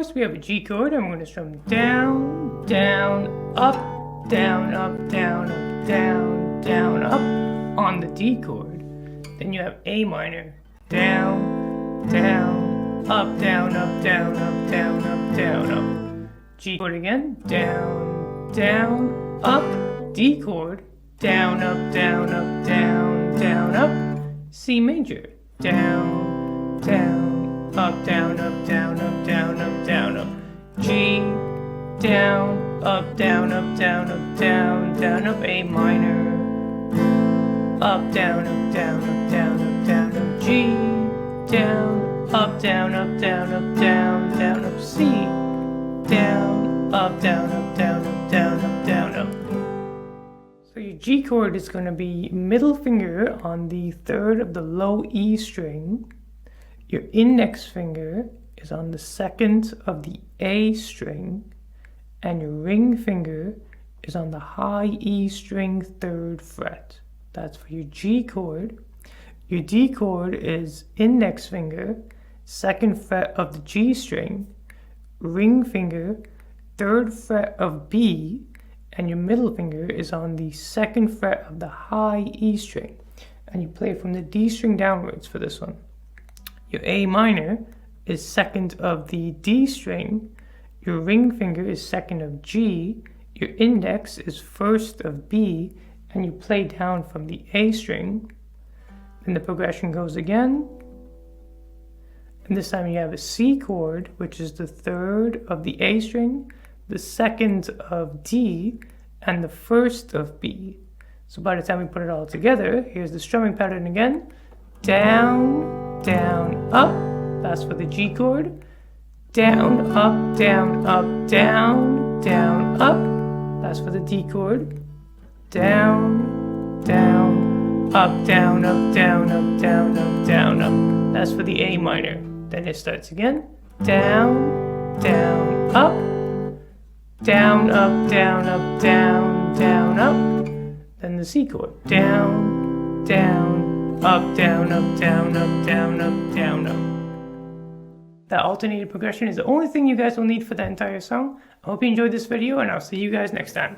first we have a G chord, and we're going to strum down, down, up, down, up, down, up, down, down, up on the D chord. Then you have A minor, down, down, up, down, up, down, up, down, up, down, up. G chord again, down, down, up, D chord, down, up, down, up, down, down, up. C major, down, down, up, down, up, down, up, down, up, down, up. G, down, up, down, up, down, up, down, down, up. A minor, up, down, up, down, up, down, up, down, up. G, down, up, down, up, down, up, down, down, up. C, down, up, down, up, down, up, down, up, down, up. So your G chord is going to be middle finger on the third of the low E string. Your index finger is on the second of the A string, and your ring finger is on the high E string third fret. That's for your G chord. Your D chord is index finger, second fret of the G string, ring finger, third fret of B, and your middle finger is on the second fret of the high E string. And you play from the D string downwards for this one. Your A minor is second of the D string, your ring finger is second of G, your index is first of B, and you play down from the A string. Then the progression goes again. And this time you have a C chord, which is the third of the A string, the second of D, and the first of B. So by the time we put it all together, here's the strumming pattern again. Down, down, up. That's for the G chord. Down, up, down, up, down, down, up. That's for the D chord. Down, down, up, down, up, down, up, down, up, down, up. That's for the A minor. Then it starts again. Down, down, up. Down, up, down, up, down, down, up. Then the C chord. Down, down, up, down, up, down, up, down, up, down, up. That alternated progression is the only thing you guys will need for the entire song. I hope you enjoyed this video, and I'll see you guys next time.